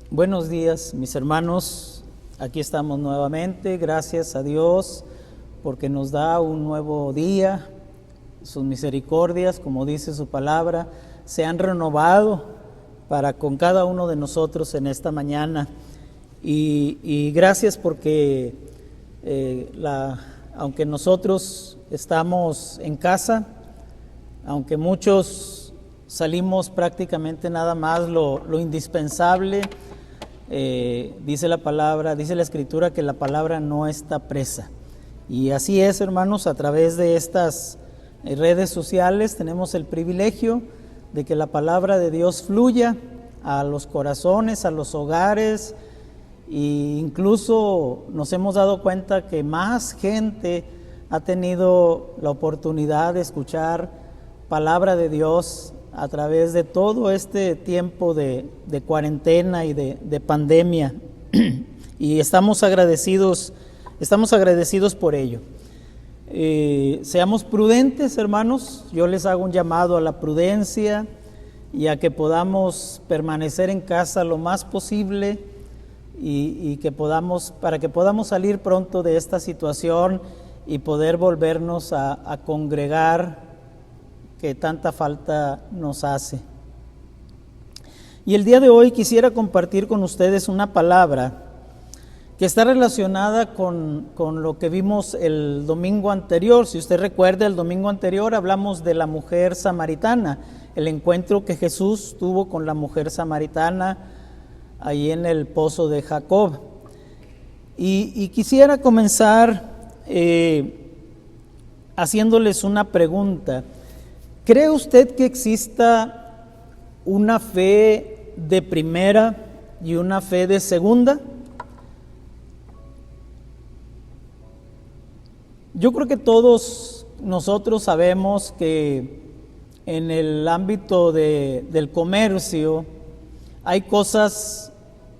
Buenos días, mis hermanos. Aquí estamos nuevamente. Gracias a Dios porque nos da un nuevo día. Sus misericordias, como dice su palabra, se han renovado para con cada uno de nosotros en esta mañana. Y gracias porque aunque nosotros estamos en casa, aunque muchos salimos prácticamente nada más lo indispensable, dice la palabra, dice la Escritura que la palabra no está presa. Y así es, hermanos, a través de estas redes sociales tenemos el privilegio de que la palabra de Dios fluya a los corazones, a los hogares, e incluso nos hemos dado cuenta que más gente ha tenido la oportunidad de escuchar palabra de Dios a través de todo este tiempo de cuarentena y de pandemia. Y estamos agradecidos por ello. Seamos prudentes, hermanos. Yo les hago un llamado a la prudencia y a que podamos permanecer en casa lo más posible y para que podamos salir pronto de esta situación y poder volvernos a congregar, que tanta falta nos hace. Y el día de hoy quisiera compartir con ustedes una palabra que está relacionada con lo que vimos el domingo anterior. Si usted recuerda, el domingo anterior hablamos de la mujer samaritana, el encuentro que Jesús tuvo con la mujer samaritana ahí en el pozo de Jacob. Y quisiera comenzar haciéndoles una pregunta. ¿Cree usted que exista una fe de primera y una fe de segunda? Yo creo que todos nosotros sabemos que en el ámbito del comercio hay cosas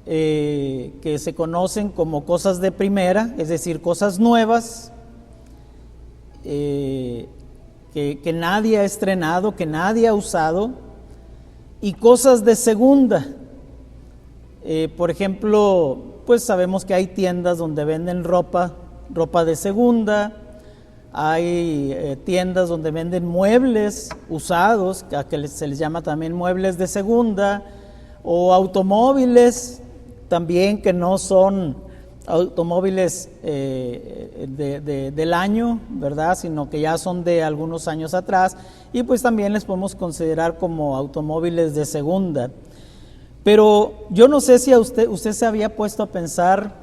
que se conocen como cosas de primera, es decir, cosas nuevas, que nadie ha estrenado, que nadie ha usado, y cosas de segunda. Por ejemplo, pues sabemos que hay tiendas donde venden ropa de segunda, hay tiendas donde venden muebles usados, a que se les llama también muebles de segunda, o automóviles también que no son automóviles del año, ¿verdad?, sino que ya son de algunos años atrás, y pues también les podemos considerar como automóviles de segunda. Pero yo no sé si usted se había puesto a pensar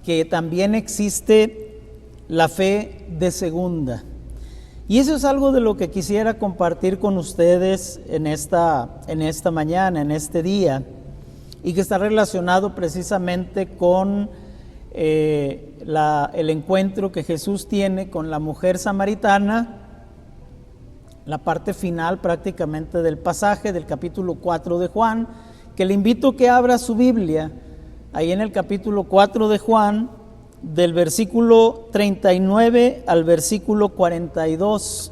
que también existe la fe de segunda. Y eso es algo de lo que quisiera compartir con ustedes en esta mañana, en este día, y que está relacionado precisamente con el encuentro que Jesús tiene con la mujer samaritana, la parte final prácticamente del pasaje del capítulo 4 de Juan, que le invito a que abra su Biblia, ahí en el capítulo 4 de Juan, del versículo 39 al versículo 42.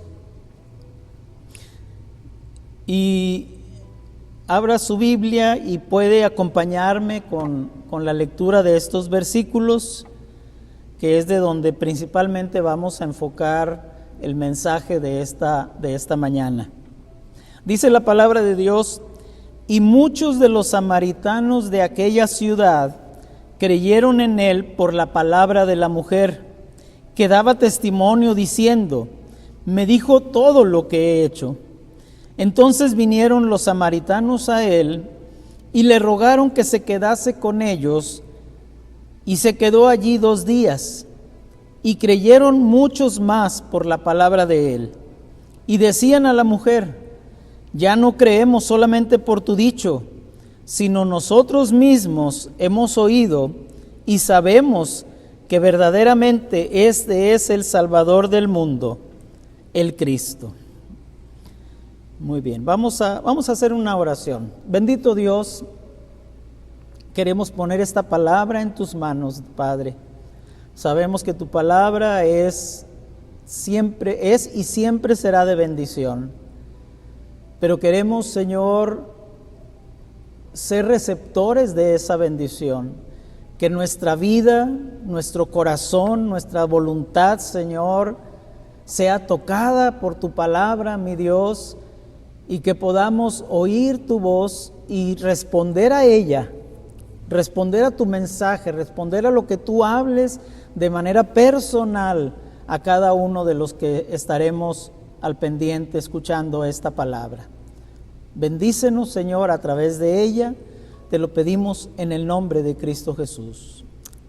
Y abra su Biblia y puede acompañarme con la lectura de estos versículos, que es de donde principalmente vamos a enfocar el mensaje de esta mañana. Dice la palabra de Dios: y muchos de los samaritanos de aquella ciudad creyeron en él por la palabra de la mujer, que daba testimonio diciendo: me dijo todo lo que he hecho. Entonces vinieron los samaritanos a él y le rogaron que se quedase con ellos, y se quedó allí 2 días. Y creyeron muchos más por la palabra de él. Y decían a la mujer: ya no creemos solamente por tu dicho, sino nosotros mismos hemos oído y sabemos que verdaderamente este es el Salvador del mundo, el Cristo. Muy bien, vamos a hacer una oración. Bendito Dios, queremos poner esta palabra en tus manos, Padre. Sabemos que tu palabra es y siempre será de bendición. Pero queremos, Señor, ser receptores de esa bendición. Que nuestra vida, nuestro corazón, nuestra voluntad, Señor, sea tocada por tu palabra, mi Dios, y que podamos oír tu voz y responder a ella, responder a tu mensaje, responder a lo que tú hables de manera personal a cada uno de los que estaremos al pendiente escuchando esta palabra. Bendícenos, Señor, a través de ella. Te lo pedimos en el nombre de Cristo Jesús.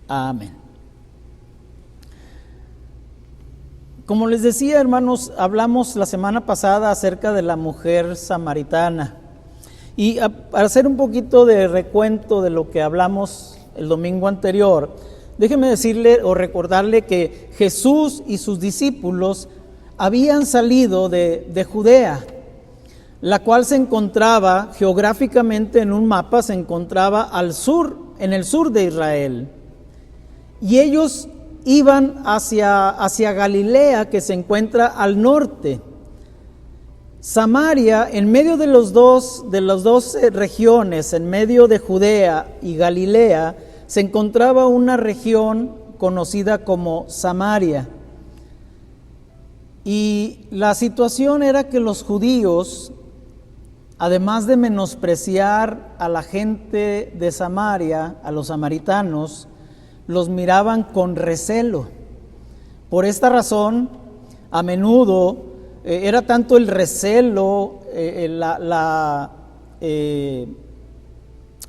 Amén. Como les decía, hermanos, hablamos la semana pasada acerca de la mujer samaritana. Y para hacer un poquito de recuento de lo que hablamos el domingo anterior, déjeme decirle o recordarle que Jesús y sus discípulos habían salido de Judea, la cual se encontraba geográficamente en un mapa, se encontraba al sur, en el sur de Israel. Y ellos iban hacia Galilea, que se encuentra al norte. Samaria, en medio de las dos regiones, en medio de Judea y Galilea, se encontraba una región conocida como Samaria. Y la situación era que los judíos, además de menospreciar a la gente de Samaria, a los samaritanos, los miraban con recelo. Por esta razón, a menudo era tanto el recelo, la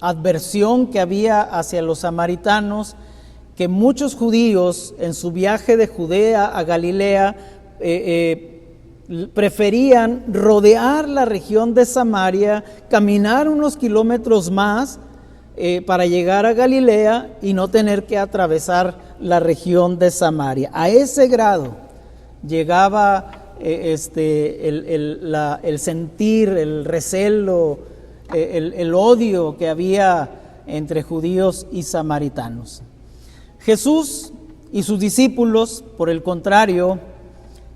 adversión que había hacia los samaritanos, que muchos judíos en su viaje de Judea a Galilea preferían rodear la región de Samaria, caminar unos kilómetros más para llegar a Galilea y no tener que atravesar la región de Samaria. A ese grado llegaba el sentir, el recelo, el odio que había entre judíos y samaritanos. Jesús y sus discípulos, por el contrario,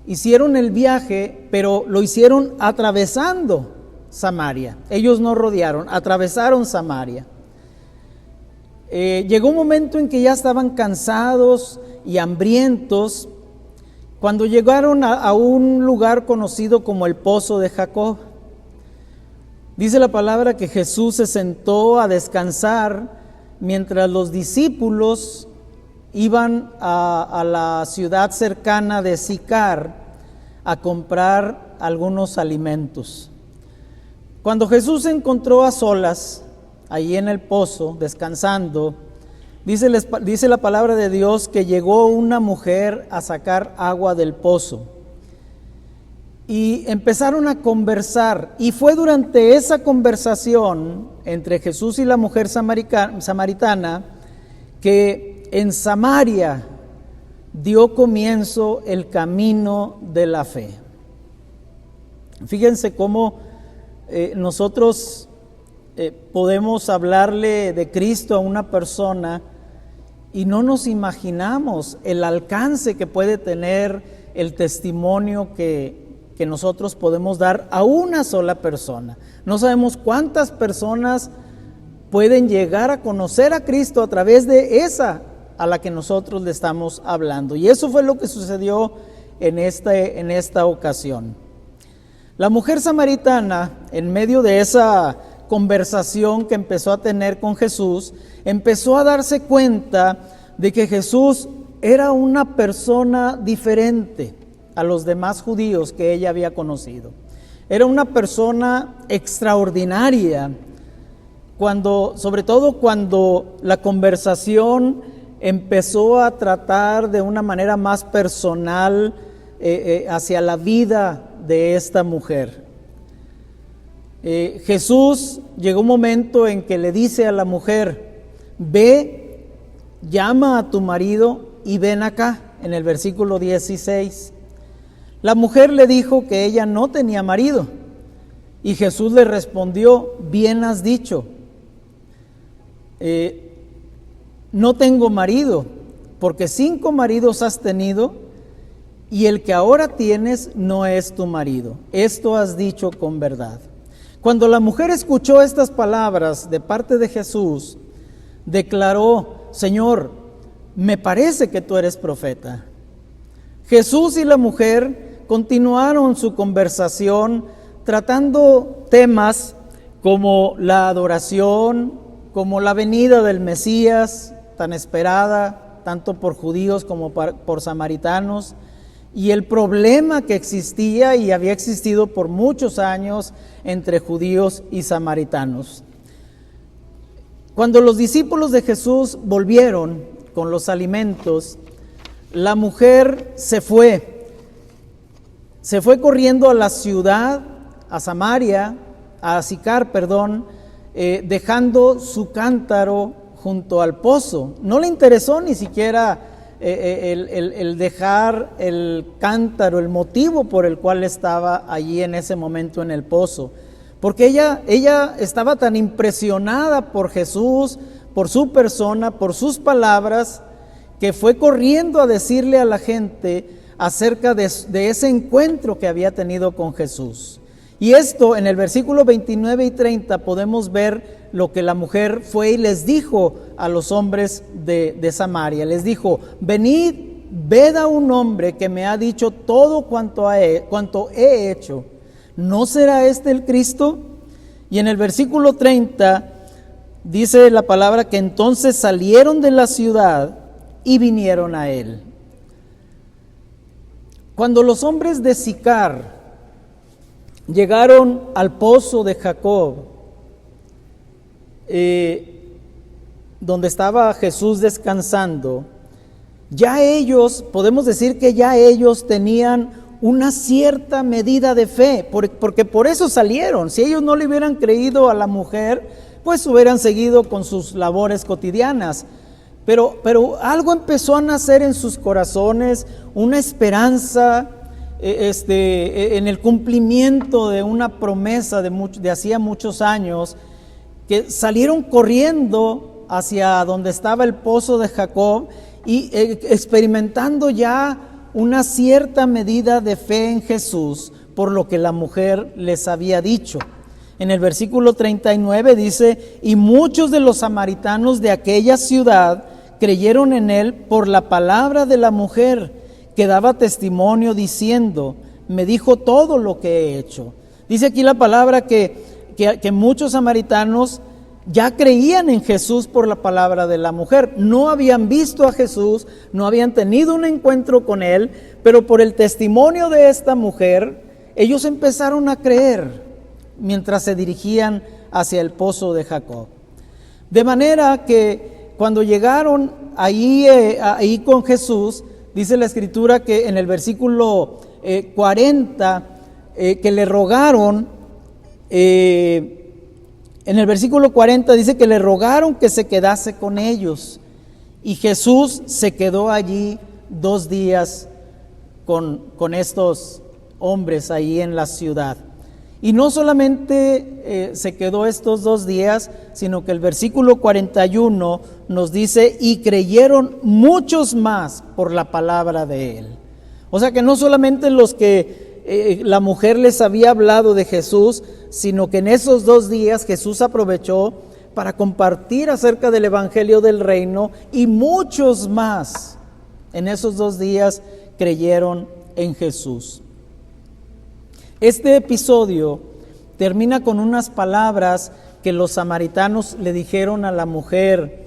hicieron el viaje, pero lo hicieron atravesando Samaria. Ellos no rodearon, atravesaron Samaria. Llegó un momento en que ya estaban cansados y hambrientos, cuando llegaron a un lugar conocido como el Pozo de Jacob. Dice la palabra que Jesús se sentó a descansar mientras los discípulos iban a la ciudad cercana de Sicar a comprar algunos alimentos. Cuando Jesús se encontró a solas, allí en el pozo, descansando, dice la palabra de Dios que llegó una mujer a sacar agua del pozo. Y empezaron a conversar, y fue durante esa conversación entre Jesús y la mujer samaritana que en Samaria dio comienzo el camino de la fe. Fíjense cómo nosotros podemos hablarle de Cristo a una persona y no nos imaginamos el alcance que puede tener el testimonio que nosotros podemos dar a una sola persona. No sabemos cuántas personas pueden llegar a conocer a Cristo a través de esa a la que nosotros le estamos hablando. Y eso fue lo que sucedió en esta ocasión. La mujer samaritana, en medio de esa conversación que empezó a tener con Jesús, empezó a darse cuenta de que Jesús era una persona diferente a los demás judíos que ella había conocido. Era una persona extraordinaria, sobre todo cuando la conversación empezó a tratar de una manera más personal hacia la vida de esta mujer. Jesús llegó un momento en que le dice a la mujer: ve, llama a tu marido y ven acá, en el versículo 16. La mujer le dijo que ella no tenía marido, y Jesús le respondió: bien has dicho, no tengo marido, porque 5 maridos has tenido, y el que ahora tienes no es tu marido. Esto has dicho con verdad. Cuando la mujer escuchó estas palabras de parte de Jesús, declaró: Señor, me parece que tú eres profeta. Jesús y la mujer continuaron su conversación tratando temas como la adoración, como la venida del Mesías, tan esperada, tanto por judíos como por samaritanos, y el problema que existía y había existido por muchos años entre judíos y samaritanos. Cuando los discípulos de Jesús volvieron con los alimentos, la mujer se fue corriendo a la ciudad, a Samaria, a Sicar, dejando su cántaro junto al pozo. No le interesó ni siquiera el dejar el cántaro, el motivo por el cual estaba allí en ese momento en el pozo, porque ella estaba tan impresionada por Jesús, por su persona, por sus palabras, que fue corriendo a decirle a la gente acerca de ese encuentro que había tenido con Jesús. Y esto en el versículo 29 y 30 podemos ver lo que la mujer fue y les dijo a los hombres de Samaria. Les dijo: venid, ved a un hombre que me ha dicho todo cuanto he hecho. ¿No será este el Cristo? Y en el versículo 30 dice la palabra que entonces salieron de la ciudad y vinieron a él. Cuando los hombres de Sicar llegaron al pozo de Jacob, donde estaba Jesús descansando, ya ellos, podemos decir que ya ellos tenían una cierta medida de fe, porque por eso salieron. Si ellos no le hubieran creído a la mujer, pues hubieran seguido con sus labores cotidianas. Pero algo empezó a nacer en sus corazones, una esperanza en el cumplimiento de una promesa de hacía muchos años, que salieron corriendo hacia donde estaba el pozo de Jacob y experimentando ya una cierta medida de fe en Jesús por lo que la mujer les había dicho. En el versículo 39 dice: y muchos de los samaritanos de aquella ciudad creyeron en él por la palabra de la mujer, que daba testimonio diciendo: me dijo todo lo que he hecho. Dice aquí la palabra que muchos samaritanos ya creían en Jesús por la palabra de la mujer. No habían visto a Jesús, no habían tenido un encuentro con él, pero por el testimonio de esta mujer, ellos empezaron a creer mientras se dirigían hacia el pozo de Jacob. De manera que cuando llegaron ahí con Jesús, dice la Escritura que en el versículo 40, que le rogaron, en el versículo 40 dice que le rogaron que se quedase con ellos, y Jesús se quedó allí 2 días con estos hombres ahí en la ciudad. Y no solamente se quedó estos 2 días, sino que el versículo 41 nos dice: y creyeron muchos más por la palabra de él. O sea que no solamente los que la mujer les había hablado de Jesús, sino que en esos 2 días Jesús aprovechó para compartir acerca del evangelio del reino, y muchos más en esos 2 días creyeron en Jesús. Este episodio termina con unas palabras que los samaritanos le dijeron a la mujer,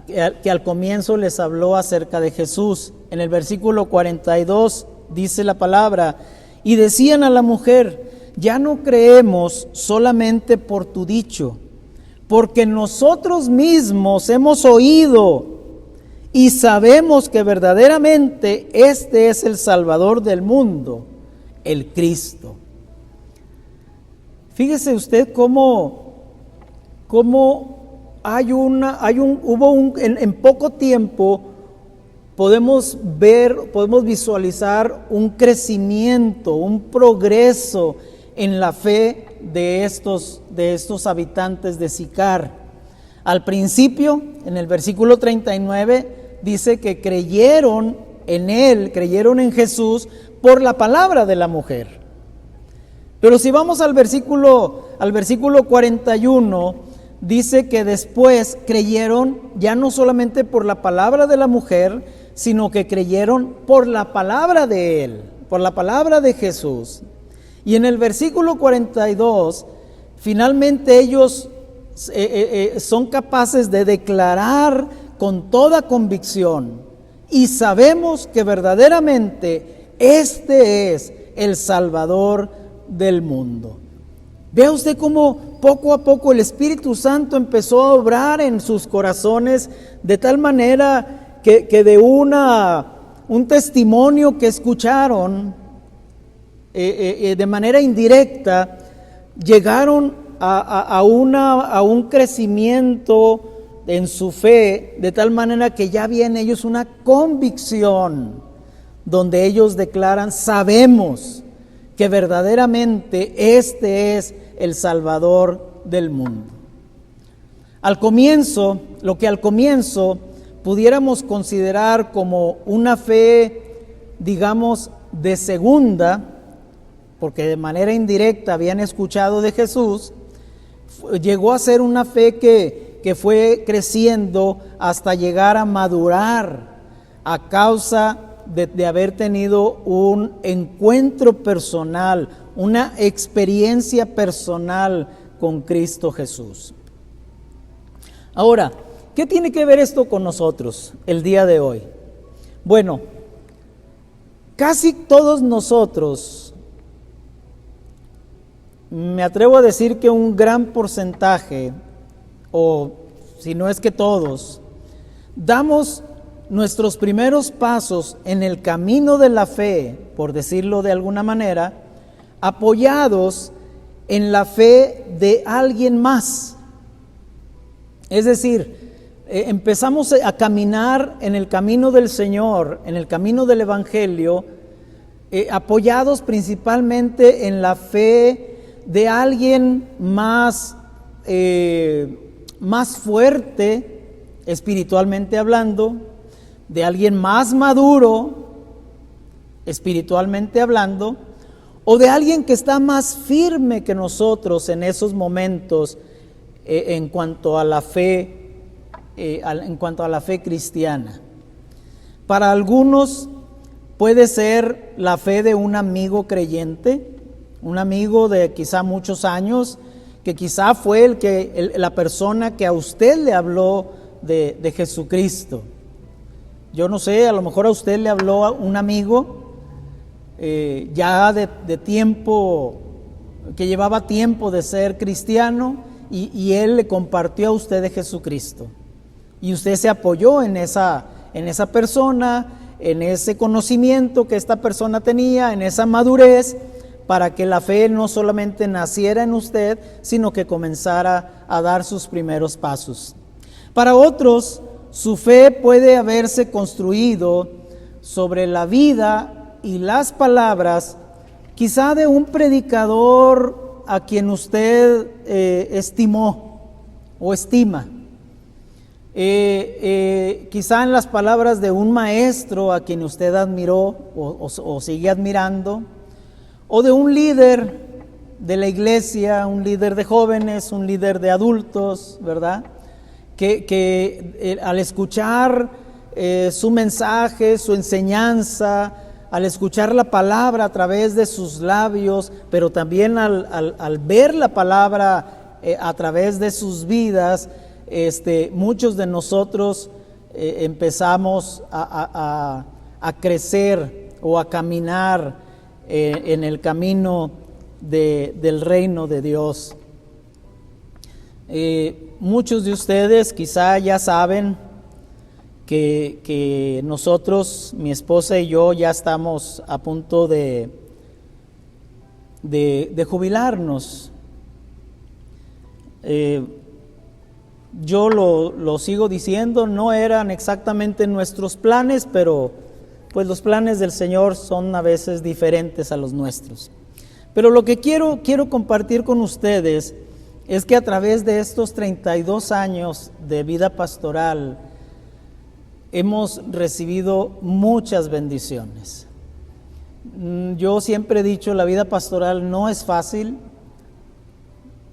que al comienzo les habló acerca de Jesús. En el versículo 42 dice la palabra: y decían a la mujer: ya no creemos solamente por tu dicho, porque nosotros mismos hemos oído y sabemos que verdaderamente este es el Salvador del mundo, el Cristo. Fíjese usted cómo en poco tiempo podemos visualizar un crecimiento, un progreso en la fe de estos habitantes de Sicar. Al principio, en el versículo 39, dice que creyeron en él, creyeron en Jesús por la palabra de la mujer. Pero si vamos al al versículo 41, dice que después creyeron ya no solamente por la palabra de la mujer, sino que creyeron por la palabra de él, por la palabra de Jesús. Y en el versículo 42, finalmente ellos son capaces de declarar con toda convicción: y sabemos que verdaderamente este es el Salvador del mundo. Vea usted cómo poco a poco el Espíritu Santo empezó a obrar en sus corazones, de tal manera que de un testimonio que escucharon de manera indirecta, llegaron a un crecimiento en su fe, de tal manera que ya había en ellos una convicción, donde ellos declaran: sabemos que verdaderamente este es el Salvador del mundo. Al comienzo, lo que al comienzo pudiéramos considerar como una fe, digamos, de segunda, porque de manera indirecta habían escuchado de Jesús, llegó a ser una fe que fue creciendo hasta llegar a madurar a causa de haber tenido un encuentro personal, una experiencia personal con Cristo Jesús. Ahora, ¿qué tiene que ver esto con nosotros el día de hoy? Bueno, casi todos nosotros, me atrevo a decir que un gran porcentaje, o si no es que todos, damos nuestros primeros pasos en el camino de la fe, por decirlo de alguna manera, apoyados en la fe de alguien más. Es decir, empezamos a caminar en el camino del Señor, en el camino del Evangelio, apoyados principalmente en la fe de alguien más fuerte, espiritualmente hablando, de alguien más maduro, espiritualmente hablando, o de alguien que está más firme que nosotros en esos momentos en cuanto a la fe, cristiana. Para algunos puede ser la fe de un amigo creyente, un amigo de quizá muchos años, que quizá fue la persona que a usted le habló de Jesucristo. Yo no sé, a lo mejor a usted le habló a un amigo ya de tiempo, que llevaba tiempo de ser cristiano, y él le compartió a usted de Jesucristo. Y usted se apoyó en esa persona, en ese conocimiento que esta persona tenía, en esa madurez, para que la fe no solamente naciera en usted, sino que comenzara a dar sus primeros pasos. Para otros, su fe puede haberse construido sobre la vida y las palabras, quizá de un predicador a quien usted estimó o estima. Quizá en las palabras de un maestro a quien usted admiró o sigue admirando, o de un líder de la iglesia, un líder de jóvenes, un líder de adultos, ¿verdad? Que al escuchar su mensaje, su enseñanza, al escuchar la palabra a través de sus labios, pero también al ver la palabra a través de sus vidas, muchos de nosotros empezamos a crecer o a caminar en el camino del reino de Dios. Muchos de ustedes quizá ya saben que nosotros, mi esposa y yo, ya estamos a punto de jubilarnos. Yo lo sigo diciendo, no eran exactamente nuestros planes, pero pues los planes del Señor son a veces diferentes a los nuestros. Pero lo que quiero compartir con ustedes es que a través de estos 32 años de vida pastoral hemos recibido muchas bendiciones. Yo siempre he dicho, la vida pastoral no es fácil,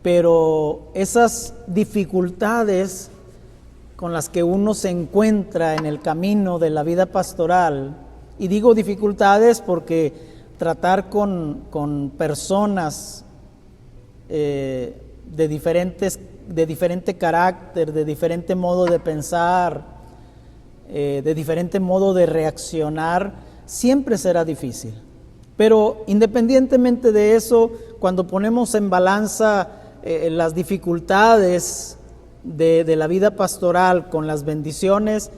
pero esas dificultades con las que uno se encuentra en el camino de la vida pastoral, y digo dificultades porque tratar con personas de diferente carácter, de diferente modo de pensar, de diferente modo de reaccionar, siempre será difícil. Pero independientemente de eso, cuando ponemos en balanza las dificultades de la vida pastoral con las bendiciones,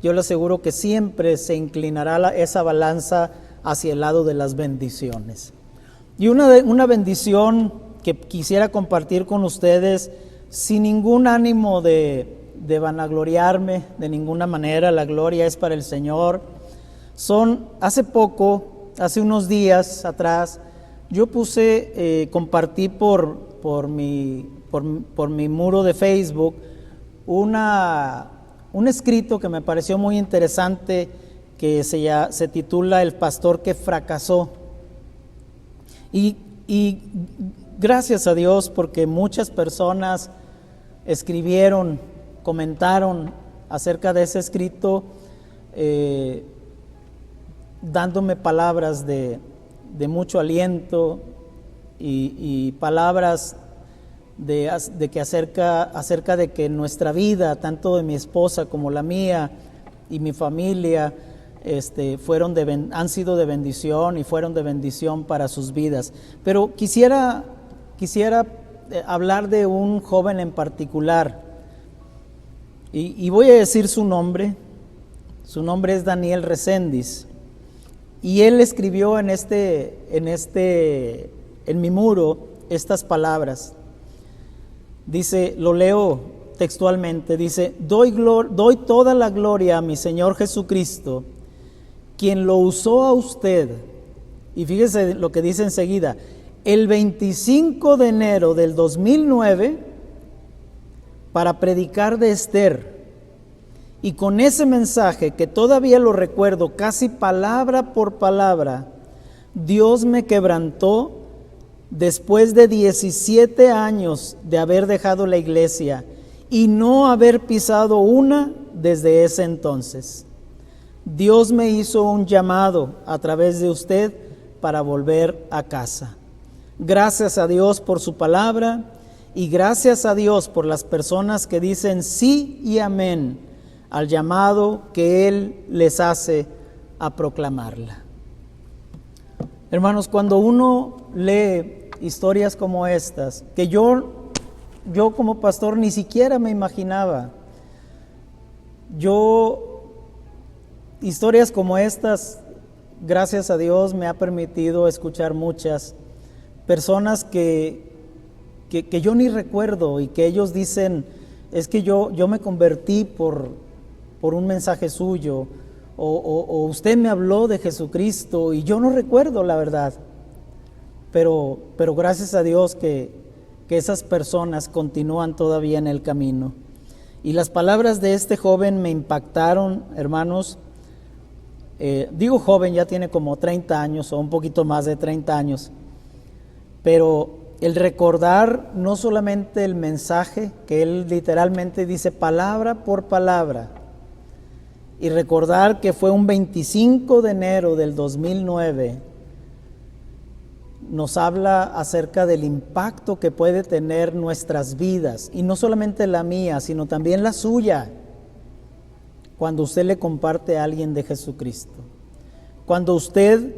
yo le aseguro que siempre se inclinará esa balanza hacia el lado de las bendiciones. Y una bendición que quisiera compartir con ustedes, sin ningún ánimo de vanagloriarme de ninguna manera, la gloria es para el Señor. Hace unos días atrás, yo compartí por mi muro de Facebook un escrito que me pareció muy interesante, que se titula El pastor que fracasó. Y gracias a Dios, porque muchas personas escribieron, comentaron acerca de ese escrito, dándome palabras de mucho aliento y palabras acerca de que nuestra vida, tanto de mi esposa como la mía y mi familia, han sido de bendición y fueron de bendición para sus vidas. Pero quisiera hablar de un joven en particular, y voy a decir su nombre. Su nombre es Daniel Reséndiz, y él escribió en mi muro estas palabras. Dice, lo leo textualmente, dice: doy toda la gloria a mi Señor Jesucristo, quien lo usó a usted. Y fíjese lo que dice enseguida: el 25 de enero del 2009, para predicar de Esther. Y con ese mensaje, que todavía lo recuerdo casi palabra por palabra, Dios me quebrantó después de 17 años de haber dejado la iglesia y no haber pisado una desde ese entonces. Dios me hizo un llamado a través de usted para volver a casa. Gracias a Dios por su palabra, y gracias a Dios por las personas que dicen sí y amén al llamado que Él les hace a proclamarla. Hermanos, cuando uno lee historias como estas, que yo como pastor ni siquiera me imaginaba, historias como estas, gracias a Dios, me ha permitido escuchar muchas personas que yo ni recuerdo, y que ellos dicen: es que yo me convertí por un mensaje suyo, o usted me habló de Jesucristo y yo no recuerdo la verdad. Pero gracias a Dios que esas personas continúan todavía en el camino. Y las palabras de este joven me impactaron, hermanos. Digo joven, ya tiene como 30 años o un poquito más de 30 años. Pero el recordar no solamente el mensaje, que él literalmente dice palabra por palabra, y recordar que fue un 25 de enero del 2009, nos habla acerca del impacto que puede tener nuestras vidas, y no solamente la mía, sino también la suya, cuando usted le comparte a alguien de Jesucristo. Cuando usted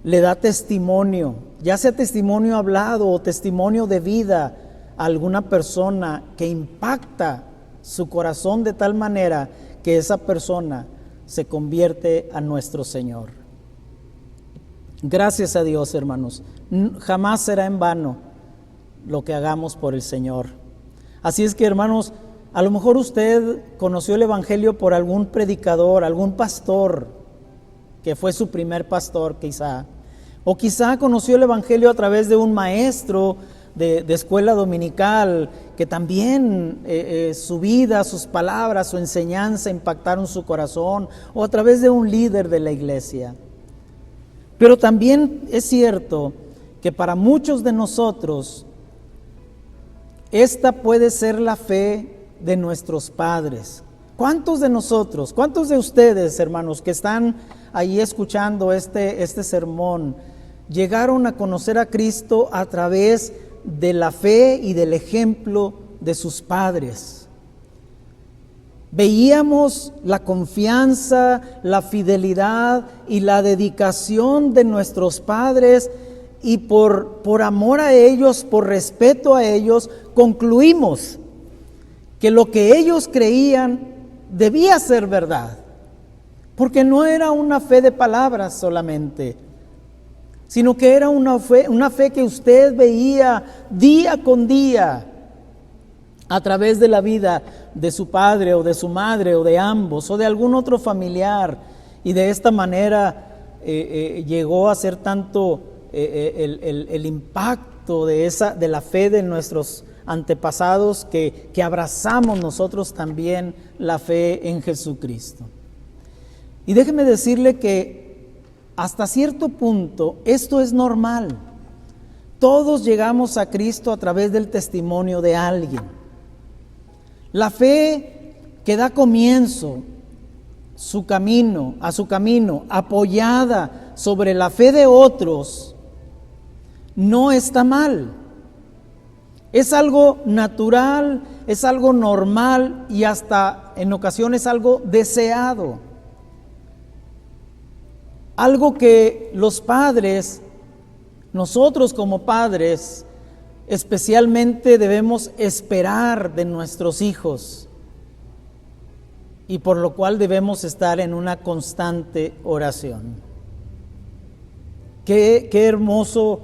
le da testimonio, ya sea testimonio hablado o testimonio de vida, a alguna persona, que impacta su corazón de tal manera que esa persona se convierte a nuestro Señor. Gracias a Dios, hermanos. Jamás será en vano lo que hagamos por el Señor. Así es que, hermanos, a lo mejor usted conoció el Evangelio por algún predicador, algún pastor, que fue su primer pastor quizá. O quizá conoció el Evangelio a través de un maestro de escuela dominical, que también su vida, sus palabras, su enseñanza impactaron su corazón, o a través de un líder de la iglesia. Pero también es cierto que para muchos de nosotros esta puede ser la fe de nuestros padres. ¿Cuántos de nosotros, cuántos de ustedes, hermanos, que están ahí escuchando este sermón, llegaron a conocer a Cristo a través de la fe y del ejemplo de sus padres? Veíamos la confianza, la fidelidad y la dedicación de nuestros padres, y por amor a ellos, por respeto a ellos, concluimos que lo que ellos creían debía ser verdad, porque no era una fe de palabras solamente, sino que era una fe que usted veía día con día a través de la vida de su padre o de su madre o de ambos o de algún otro familiar, y de esta manera llegó a ser tanto el impacto de la fe de nuestros antepasados que abrazamos nosotros también la fe en Jesucristo. Y déjeme decirle que hasta cierto punto esto es normal. Todos llegamos a Cristo a través del testimonio de alguien. La fe que da comienzo a su camino, apoyada sobre la fe de otros, no está mal. Es algo natural, es algo normal y hasta en ocasiones algo deseado. Algo que los padres, nosotros como padres, especialmente debemos esperar de nuestros hijos, y por lo cual debemos estar en una constante oración. Qué hermoso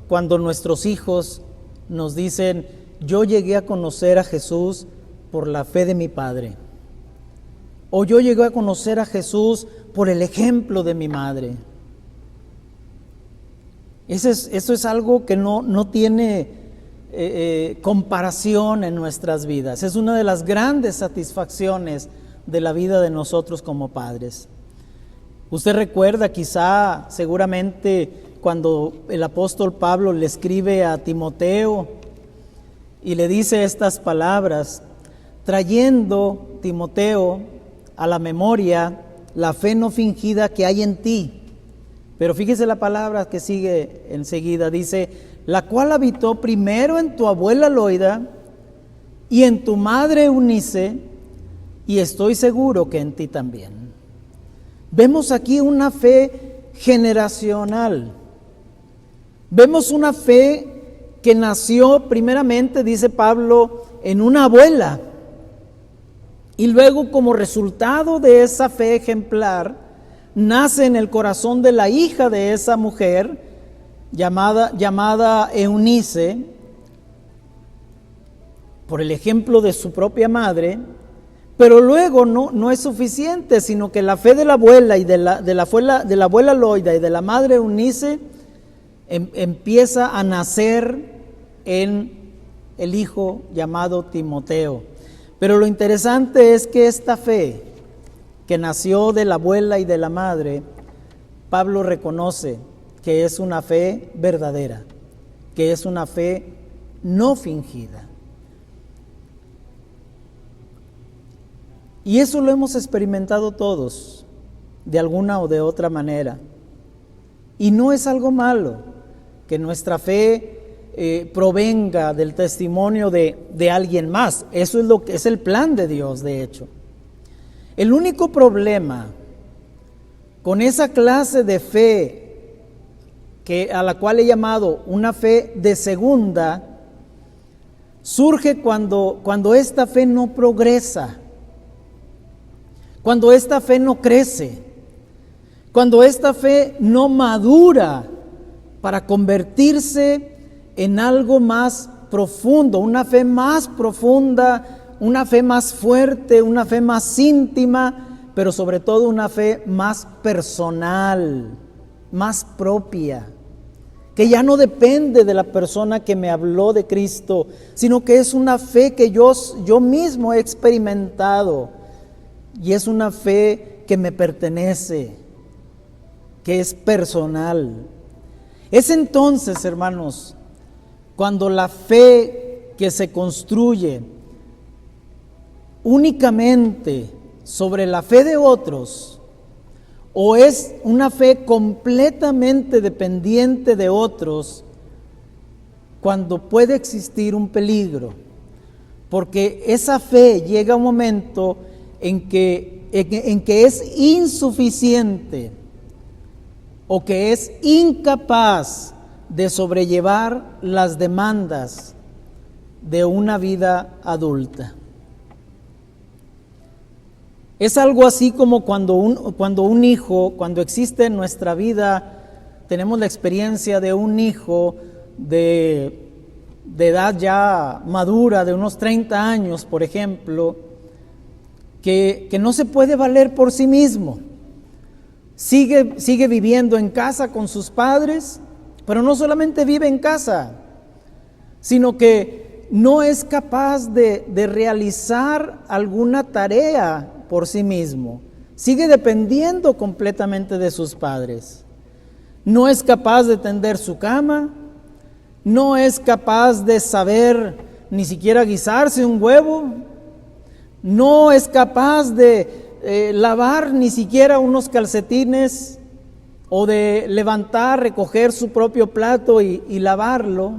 cuando nuestros hijos nos dicen: yo llegué a conocer a Jesús por la fe de mi padre, o yo llegué a conocer a Jesús por el ejemplo de mi madre. Eso es algo que no tiene comparación en nuestras vidas. Es una de las grandes satisfacciones de la vida de nosotros como padres. Usted recuerda quizá, seguramente, cuando el apóstol Pablo le escribe a Timoteo y le dice estas palabras, trayendo, Timoteo, a la memoria la fe no fingida que hay en ti. Pero fíjese la palabra que sigue enseguida, dice: la cual habitó primero en tu abuela Loida y en tu madre Eunice, y estoy seguro que en ti también. Vemos aquí una fe generacional. Vemos una fe que nació primeramente, dice Pablo, en una abuela, y luego, como resultado de esa fe ejemplar, nace en el corazón de la hija de esa mujer llamada Eunice, por el ejemplo de su propia madre. Pero luego no es suficiente, sino que la fe de la abuela y de la abuela Loida y de la madre Eunice empieza a nacer en el hijo llamado Timoteo. Pero lo interesante es que esta fe que nació de la abuela y de la madre, Pablo reconoce que es una fe verdadera, que es una fe no fingida. Y eso lo hemos experimentado todos, de alguna o de otra manera. Y no es algo malo que nuestra fe provenga del testimonio de alguien más. Eso es lo que es el plan de Dios, de hecho. El único problema con esa clase de fe a la cual he llamado una fe de segunda, surge cuando esta fe no progresa, cuando esta fe no crece, cuando esta fe no madura para convertirse en algo más profundo, una fe más profunda, una fe más fuerte, una fe más íntima, pero sobre todo una fe más personal, más propia, que ya no depende de la persona que me habló de Cristo, sino que es una fe que yo mismo he experimentado, y es una fe que me pertenece, que es personal. Es entonces, hermanos, cuando la fe que se construye únicamente sobre la fe de otros, o es una fe completamente dependiente de otros, cuando puede existir un peligro, porque esa fe llega a un momento en que es insuficiente o que es incapaz de sobrellevar las demandas de una vida adulta. Es algo así como cuando un hijo, cuando existe en nuestra vida, tenemos la experiencia de un hijo de edad ya madura, de unos 30 años, por ejemplo, que no se puede valer por sí mismo. Sigue viviendo en casa con sus padres, pero no solamente vive en casa, sino que no es capaz de realizar alguna tarea por sí mismo. Sigue dependiendo completamente de sus padres. No es capaz de tender su cama, no es capaz de saber ni siquiera guisarse un huevo, no es capaz de lavar ni siquiera unos calcetines o de levantar, recoger su propio plato y lavarlo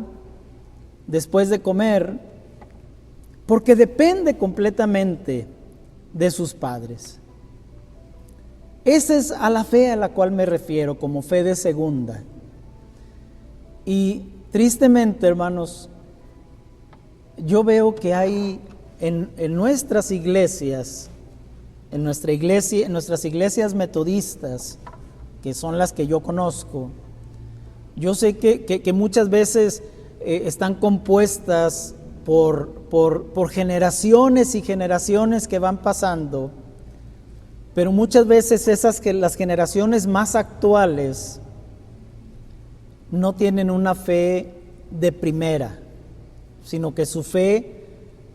después de comer, porque depende completamente de sus padres. Esa es a la fe a la cual me refiero, como fe de segunda. Y tristemente, hermanos, yo veo que hay en nuestras iglesias, en nuestras iglesias metodistas, que son las que yo conozco, yo sé que muchas veces están compuestas por generaciones y generaciones que van pasando, pero muchas veces las generaciones más actuales no tienen una fe de primera, sino que su fe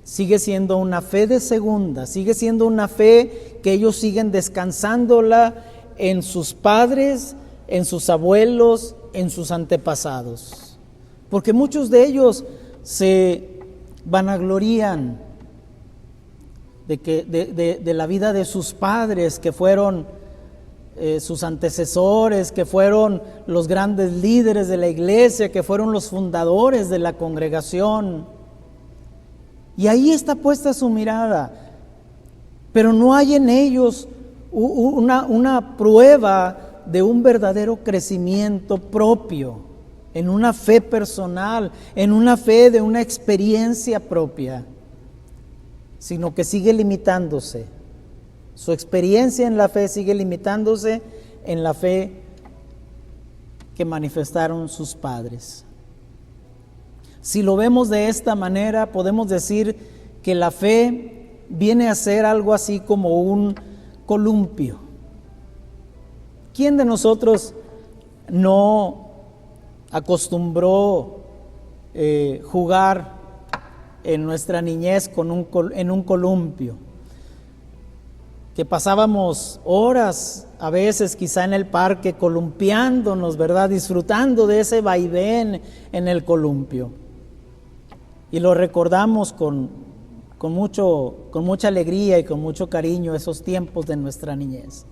sigue siendo una fe de segunda, sigue siendo una fe que ellos siguen descansándola en sus padres, en sus abuelos, en sus antepasados. Porque muchos de ellos se vanaglorían de la vida de sus padres, que fueron sus antecesores, que fueron los grandes líderes de la iglesia, que fueron los fundadores de la congregación. Y ahí está puesta su mirada, pero no hay en ellos una prueba de un verdadero crecimiento propio, en una fe personal, en una fe de una experiencia propia, sino que sigue limitándose. Su experiencia en la fe sigue limitándose en la fe que manifestaron sus padres. Si lo vemos de esta manera, podemos decir que la fe viene a ser algo así como un columpio. ¿Quién de nosotros no acostumbró jugar en nuestra niñez en un columpio? Que pasábamos horas, a veces quizá en el parque, columpiándonos, ¿verdad? Disfrutando de ese vaivén en el columpio. Y lo recordamos con mucha alegría y con mucho cariño esos tiempos de nuestra niñez.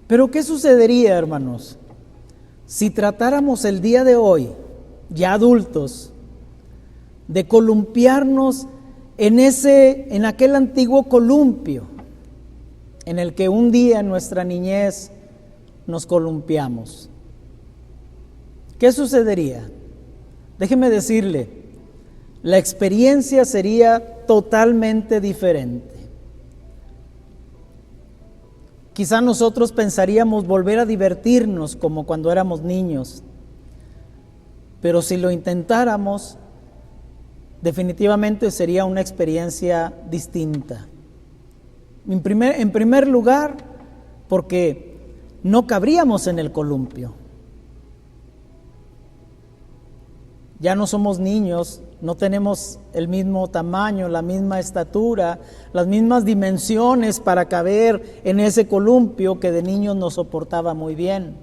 Pero ¿qué sucedería, hermanos, si tratáramos el día de hoy, ya adultos, de columpiarnos en aquel antiguo columpio en el que un día en nuestra niñez nos columpiamos? ¿Qué sucedería? Déjeme decirle, la experiencia sería totalmente diferente. Quizá nosotros pensaríamos volver a divertirnos como cuando éramos niños, pero si lo intentáramos, definitivamente sería una experiencia distinta. En primer lugar, porque no cabríamos en el columpio. Ya no somos niños, no tenemos el mismo tamaño, la misma estatura, las mismas dimensiones para caber en ese columpio que de niños nos soportaba muy bien.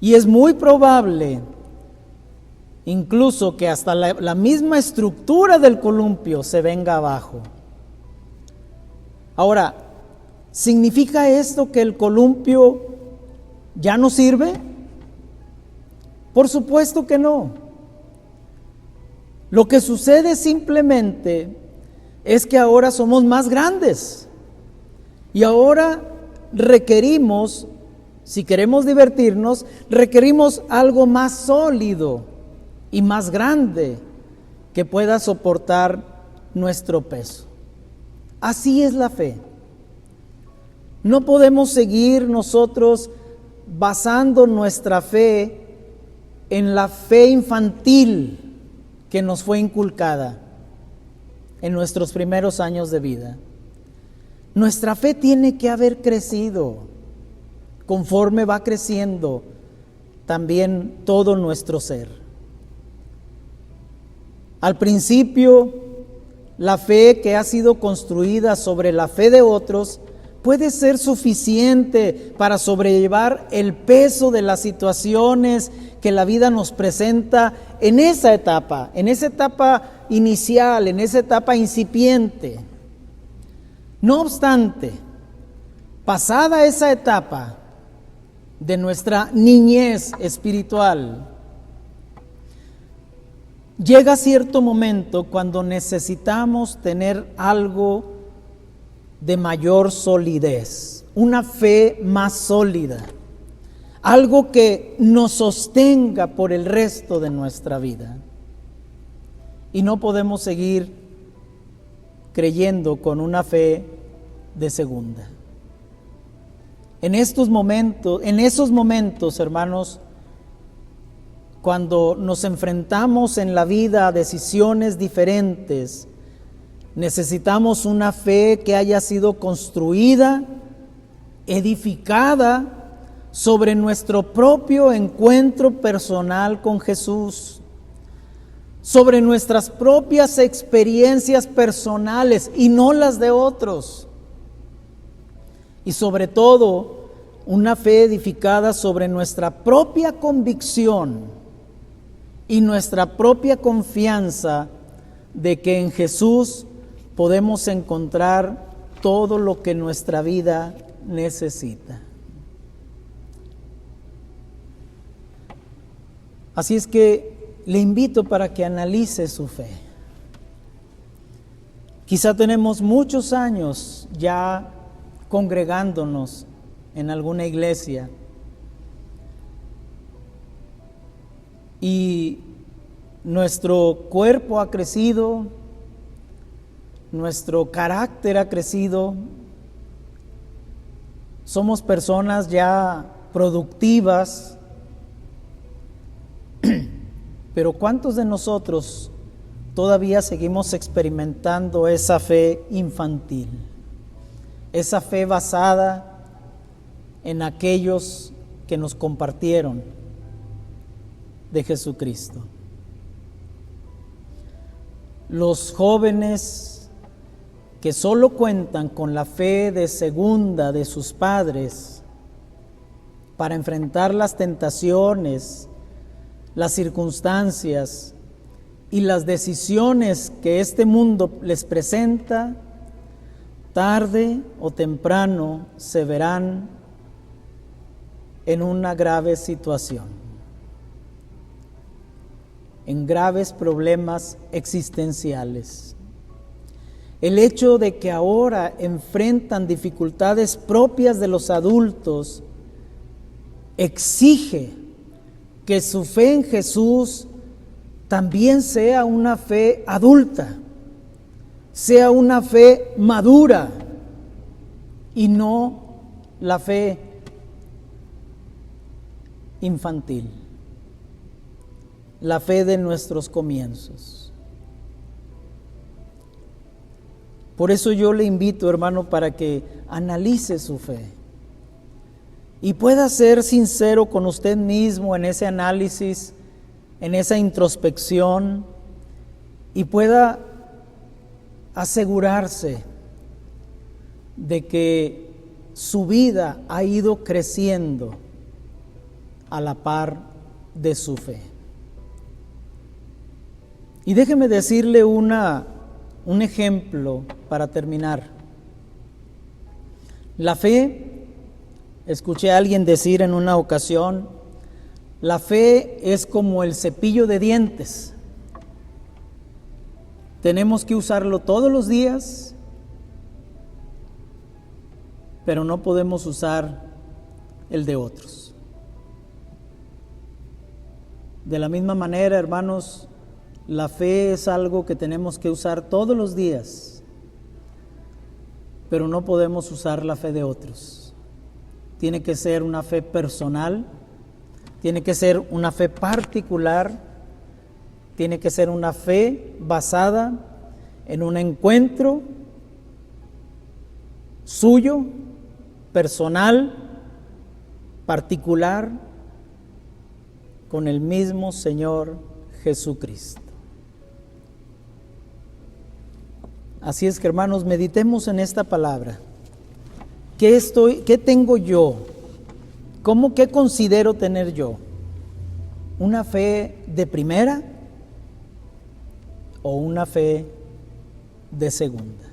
Y es muy probable incluso que hasta la misma estructura del columpio se venga abajo. Ahora, ¿significa esto que el columpio ya no sirve? Por supuesto que no. Lo que sucede simplemente es que ahora somos más grandes y ahora requerimos, si queremos divertirnos, requerimos algo más sólido y más grande que pueda soportar nuestro peso. Así es la fe. No podemos seguir nosotros basando nuestra fe en la fe infantil que nos fue inculcada en nuestros primeros años de vida. Nuestra fe tiene que haber crecido. Conforme va creciendo también todo nuestro ser. Al principio, la fe que ha sido construida sobre la fe de otros puede ser suficiente para sobrellevar el peso de las situaciones que la vida nos presenta en esa etapa inicial, en esa etapa incipiente. No obstante, pasada esa etapa de nuestra niñez espiritual, llega cierto momento cuando necesitamos tener algo de mayor solidez, una fe más sólida, algo que nos sostenga por el resto de nuestra vida. Y no podemos seguir creyendo con una fe de segunda. En esos momentos, hermanos, cuando nos enfrentamos en la vida a decisiones diferentes, necesitamos una fe que haya sido construida, edificada sobre nuestro propio encuentro personal con Jesús, sobre nuestras propias experiencias personales y no las de otros. Y sobre todo, una fe edificada sobre nuestra propia convicción y nuestra propia confianza de que en Jesús podemos encontrar todo lo que nuestra vida necesita. Así es que le invito para que analice su fe. Quizá tenemos muchos años ya congregándonos en alguna iglesia y nuestro cuerpo ha crecido, nuestro carácter ha crecido, somos personas ya productivas, pero ¿cuántos de nosotros todavía seguimos experimentando esa fe infantil? Esa fe basada en aquellos que nos compartieron de Jesucristo. Los jóvenes que solo cuentan con la fe de segunda de sus padres para enfrentar las tentaciones, las circunstancias y las decisiones que este mundo les presenta, tarde o temprano se verán en una grave situación, en graves problemas existenciales. El hecho de que ahora enfrentan dificultades propias de los adultos exige que su fe en Jesús también sea una fe adulta, sea una fe madura y no la fe infantil, la fe de nuestros comienzos. Por eso yo le invito, hermano, para que analice su fe y pueda ser sincero con usted mismo en ese análisis, en esa introspección, y pueda asegurarse de que su vida ha ido creciendo a la par de su fe. Y déjeme decirle un ejemplo para terminar. La fe, escuché a alguien decir en una ocasión, la fe es como el cepillo de dientes. Tenemos que usarlo todos los días, pero no podemos usar el de otros. De la misma manera, hermanos, la fe es algo que tenemos que usar todos los días, pero no podemos usar la fe de otros. Tiene que ser una fe personal, tiene que ser una fe particular, tiene que ser una fe basada en un encuentro suyo, personal, particular, con el mismo Señor Jesucristo. Así es que, hermanos, meditemos en esta palabra. ¿Qué tengo yo? ¿Qué considero tener yo? ¿Una fe de primera o una fe de segunda?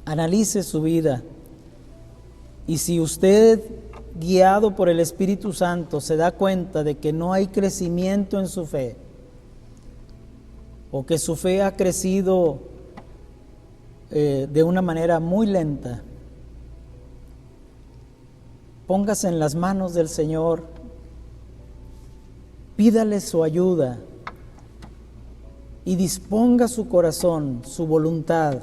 Analice su vida, y si usted, guiado por el Espíritu Santo, se da cuenta de que no hay crecimiento en su fe, o que su fe ha crecido de una manera muy lenta, póngase en las manos del Señor, pídale su ayuda y disponga su corazón, su voluntad,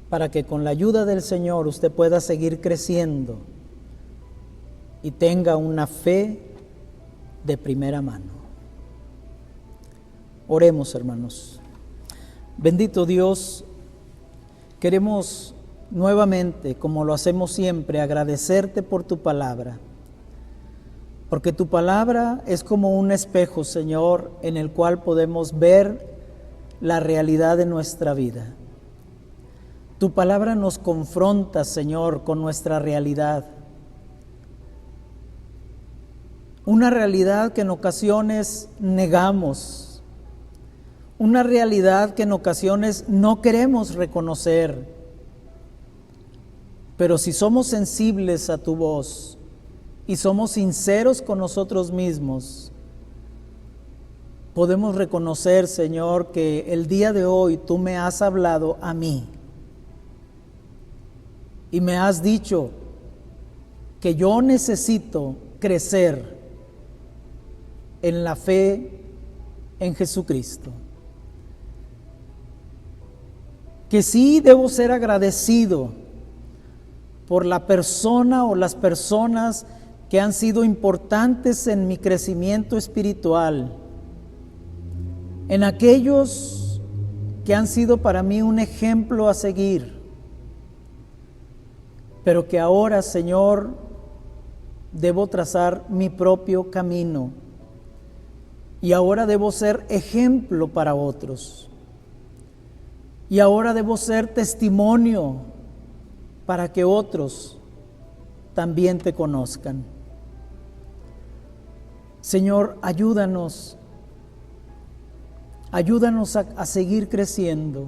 para que con la ayuda del Señor usted pueda seguir creciendo y tenga una fe de primera mano. Oremos, hermanos. Bendito Dios, queremos nuevamente, como lo hacemos siempre, agradecerte por tu palabra, porque tu palabra es como un espejo, Señor, en el cual podemos ver la realidad de nuestra vida. Tu palabra nos confronta, Señor, con nuestra realidad. Una realidad que en ocasiones negamos, una realidad que en ocasiones no queremos reconocer. Pero si somos sensibles a tu voz y somos sinceros con nosotros mismos, podemos reconocer, Señor, que el día de hoy tú me has hablado a mí y me has dicho que yo necesito crecer en la fe en Jesucristo. Que sí debo ser agradecido por la persona o las personas que han sido importantes en mi crecimiento espiritual, en aquellos que han sido para mí un ejemplo a seguir, pero que ahora, Señor, debo trazar mi propio camino y ahora debo ser ejemplo para otros. Y ahora debo ser testimonio para que otros también te conozcan. Señor, ayúdanos a seguir creciendo.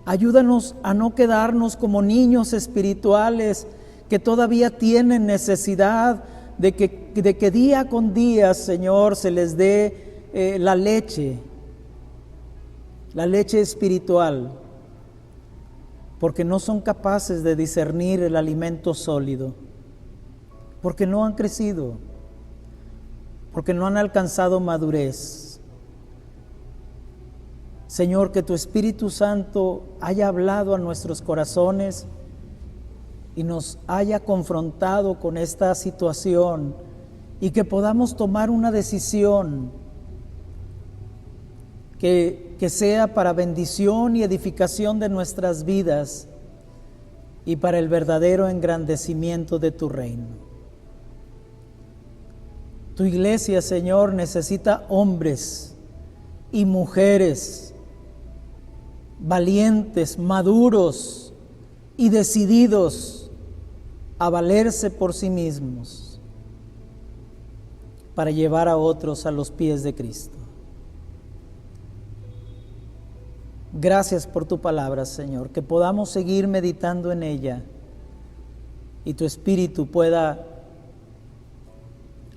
Ayúdanos a no quedarnos como niños espirituales que todavía tienen necesidad de que día con día, Señor, se les dé la leche espiritual, porque no son capaces de discernir el alimento sólido, porque no han crecido, porque no han alcanzado madurez. Señor, que tu Espíritu Santo haya hablado a nuestros corazones y nos haya confrontado con esta situación y que podamos tomar una decisión que sea para bendición y edificación de nuestras vidas y para el verdadero engrandecimiento de tu reino. Tu iglesia, Señor, necesita hombres y mujeres valientes, maduros y decididos a valerse por sí mismos, para llevar a otros a los pies de Cristo. Gracias por tu palabra, Señor, que podamos seguir meditando en ella y tu Espíritu pueda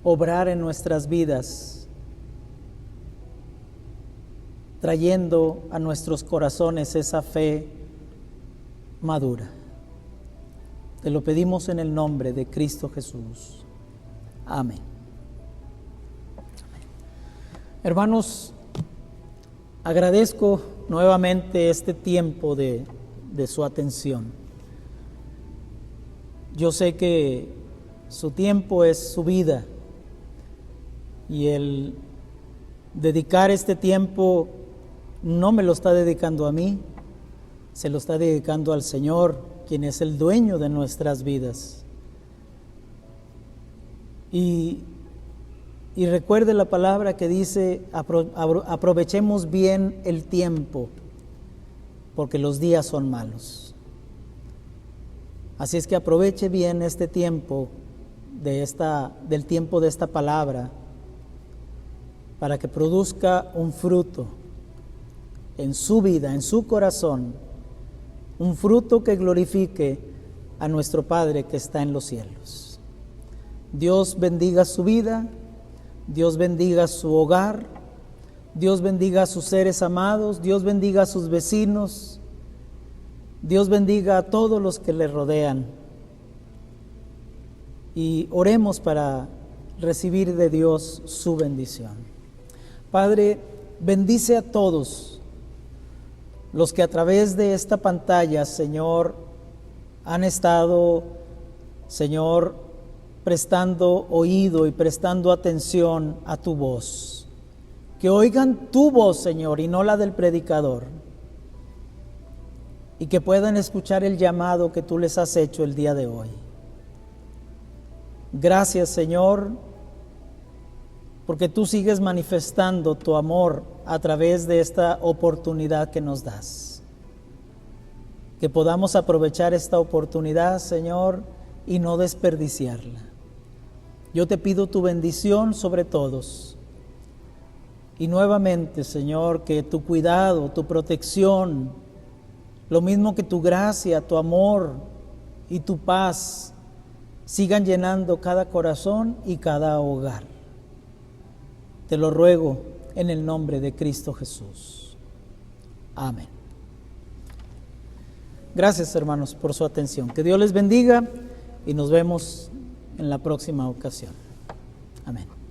obrar en nuestras vidas, trayendo a nuestros corazones esa fe madura. Te lo pedimos en el nombre de Cristo Jesús. Amén. Hermanos, agradezco nuevamente este tiempo de su atención. Yo sé que su tiempo es su vida y el dedicar este tiempo no me lo está dedicando a mí, se lo está dedicando al Señor, quien es el dueño de nuestras vidas. Y recuerde la palabra que dice, aprovechemos bien el tiempo, porque los días son malos. Así es que aproveche bien este tiempo del tiempo de esta palabra, para que produzca un fruto en su vida, en su corazón, un fruto que glorifique a nuestro Padre que está en los cielos. Dios bendiga su vida, Dios bendiga su hogar, Dios bendiga a sus seres amados, Dios bendiga a sus vecinos, Dios bendiga a todos los que le rodean. Y oremos para recibir de Dios su bendición. Padre, bendice a todos los que a través de esta pantalla, Señor, han estado, Señor, prestando oído y prestando atención a tu voz. Que oigan tu voz, Señor, y no la del predicador. Y que puedan escuchar el llamado que tú les has hecho el día de hoy. Gracias, Señor, porque tú sigues manifestando tu amor a través de esta oportunidad que nos das. Que podamos aprovechar esta oportunidad, Señor, y no desperdiciarla. Yo te pido tu bendición sobre todos. Y nuevamente, Señor, que tu cuidado, tu protección, lo mismo que tu gracia, tu amor y tu paz sigan llenando cada corazón y cada hogar. Te lo ruego en el nombre de Cristo Jesús. Amén. Gracias, hermanos, por su atención. Que Dios les bendiga y nos vemos en la próxima ocasión. Amén.